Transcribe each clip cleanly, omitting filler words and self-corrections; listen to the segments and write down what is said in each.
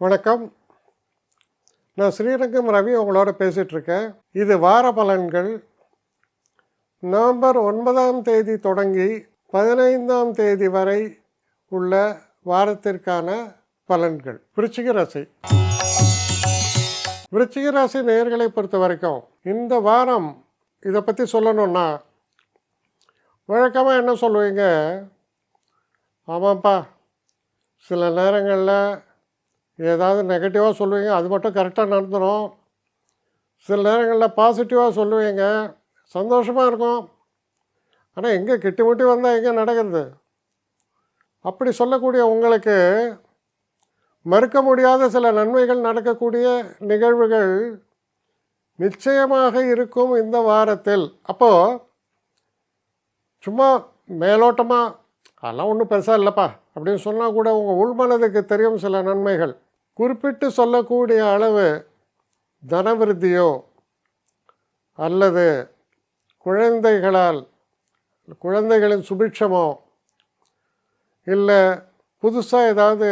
வணக்கம். நான் ஸ்ரீரங்கம் ரவி உங்களோட பேசிகிட்ருக்கேன். இது வார பலன்கள். நவம்பர் 9ஆம் தேதி தொடங்கி 15ஆம் தேதி வரை உள்ள வாரத்திற்கான பலன்கள். விருச்சிக ராசி. விருச்சிக ராசி நேயர்களை பொறுத்த வரைக்கும் இந்த வாரம் இதை பற்றி சொல்லணுன்னா, வழக்கமாக என்ன சொல்லுவீங்க, ஆமாப்பா சில நேரங்களில் ஏதாவது நெகட்டிவாக சொல்லுவீங்க, அது மட்டும் கரெக்டாக நடந்துடும். சில நேரங்களில் பாசிட்டிவாக சொல்லுவீங்க, சந்தோஷமாக இருக்கும். ஆனால் எங்கே கிட்டி முட்டி வந்தால் எங்கே நடக்கிறது? அப்படி சொல்லக்கூடிய உங்களுக்கு மறுக்க முடியாத சில நன்மைகள் நடக்கக்கூடிய நிகழ்வுகள் நிச்சயமாக இருக்கும் இந்த வாரத்தில். அப்போது சும்மா மேலோட்டமாக அதெல்லாம் ஒன்றும் பெருசாக இல்லைப்பா அப்படின்னு சொன்னால் கூட உங்கள் உள்மனதுக்கு தெரியும் சில நன்மைகள். குறிப்பிட்டு சொல்லக்கூடிய அளவு தனவிருத்தியோ அல்லது குழந்தைகளின் சுபிட்சமோ இல்லை புதுசாக ஏதாவது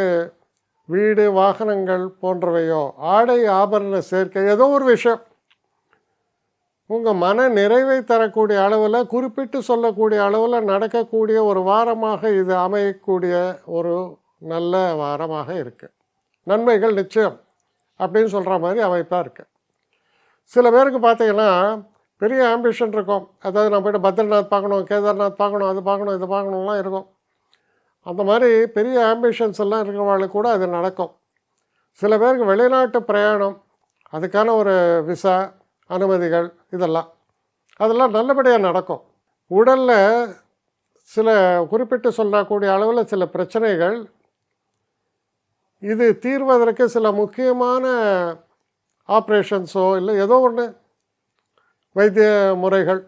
வீடு வாகனங்கள் போன்றவையோ ஆடை ஆபரண சேர்க்கை ஏதோ ஒரு விஷயம் உங்கள் மன நிறைவை தரக்கூடிய அளவில் குறிப்பிட்டு சொல்லக்கூடிய அளவில் நடக்கக்கூடிய ஒரு வாரமாக இது அமையக்கூடிய ஒரு நல்ல வாரமாக இருக்குது. நன்மைகள் நிச்சயம் அப்படின்னு சொல்கிற மாதிரி அமைப்பாக இருக்குது. சில பேருக்கு பார்த்தீங்கன்னா பெரிய ஆம்பிஷன் இருக்கும். அதாவது நம்ம போய்ட்டு பத்ரிநாத் பார்க்கணும், கேதார்நாத் பார்க்கணும், அது பார்க்கணும், இது பார்க்கணும்லாம் இருக்கும். அந்த மாதிரி பெரிய ஆம்பிஷன்ஸ் எல்லாம் இருக்கிறவங்களுக்கு கூட அது நடக்கும். சில பேருக்கு வெளிநாட்டு பிரயாணம், அதுக்கான ஒரு விசா அனுமதிகள் அதெல்லாம் நல்லபடியாக நடக்கும். உடலில் சில குறிப்பிட்டு சொல்லக்கூடிய அளவில் சில பிரச்சனைகள், இது தீர்வதற்கு சில முக்கியமான ஆப்ரேஷன்ஸோ இல்லை ஏதோ ஒன்று வைத்திய முறைகள்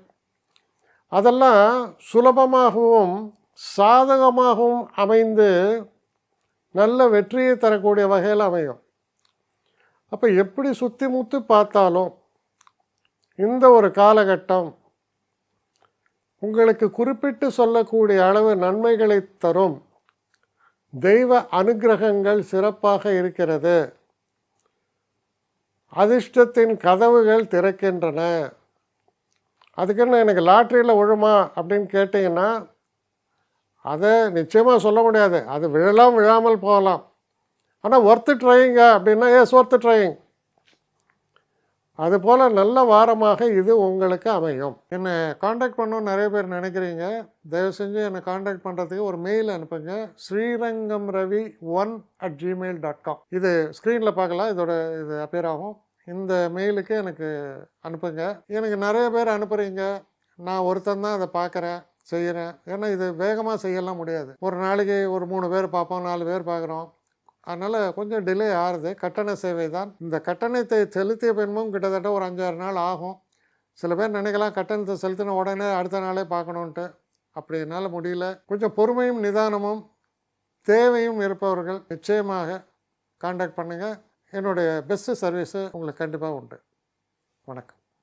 அதெல்லாம் சுலபமாகவும் சாதகமாகவும் அமைந்து நல்ல வெற்றியை தரக்கூடிய வகையில் அமையும். அப்போ எப்படி சுற்றி முற்றி பார்த்தாலும் இந்த ஒரு காலகட்டம் உங்களுக்கு குறிப்பிட்டு சொல்லக்கூடிய அளவு நன்மைகளை தரும். தெய்வ அனுகிரகங்கள் சிறப்பாக இருக்கிறது. அதிர்ஷ்டத்தின் கதவுகள் திறக்கின்றன. அதுக்குன்னு எனக்கு லாட்ரியில் விழுமா அப்படின்னு கேட்டிங்கன்னா அதை நிச்சயமாக சொல்ல முடியாது. அது விழலாம் விழாமல் போகலாம். ஆனால் ஒர்த்து ட்ரையிங்க அப்படின்னா ஒர்த்து ட்ரையிங். அதுபோல் நல்ல வாரமாக இது உங்களுக்கு அமையும். என்னை காண்டாக்ட் பண்ணணும்னு நிறைய பேர் நினைக்கிறீங்க. தயவு செஞ்சு என்னை காண்டாக்ட் பண்ணுறதுக்கு ஒரு மெயில் அனுப்புங்க. srirangamravi1@gmail.com. இது ஸ்க்ரீனில் பார்க்கலாம், இது அப்பியர் ஆகும். இந்த மெயிலுக்கு எனக்கு அனுப்புங்க. எனக்கு நிறைய பேர் அனுப்புகிறீங்க. நான் ஒருத்தன் தான் அதை பார்க்குறேன், செய்கிறேன். ஏன்னா இது வேகமாக செய்யலாம் முடியாது. ஒரு நாளைக்கு ஒரு 3 பேர் பார்ப்போம், 4 பேர் பார்க்குறோம். அதனால் கொஞ்சம் டிலே ஆகுது. கட்டண சேவை தான். இந்த கட்டணத்தை செலுத்திய பின்பும் கிட்டத்தட்ட ஒரு 5-6 நாள் ஆகும். சில பேர் நினைக்கலாம் கட்டணத்தை செலுத்தின உடனே அடுத்த நாளே பார்க்கணுன்ட்டு. அப்படி என்னால் முடியல. கொஞ்சம் பொறுமையும் நிதானமும் தேவையும் இருப்பவர்கள் நிச்சயமாக காண்டாக்ட் பண்ணுங்கள். என்னுடைய பெஸ்ட்டு சர்வீஸு உங்களுக்கு கண்டிப்பாக உண்டு. வணக்கம்.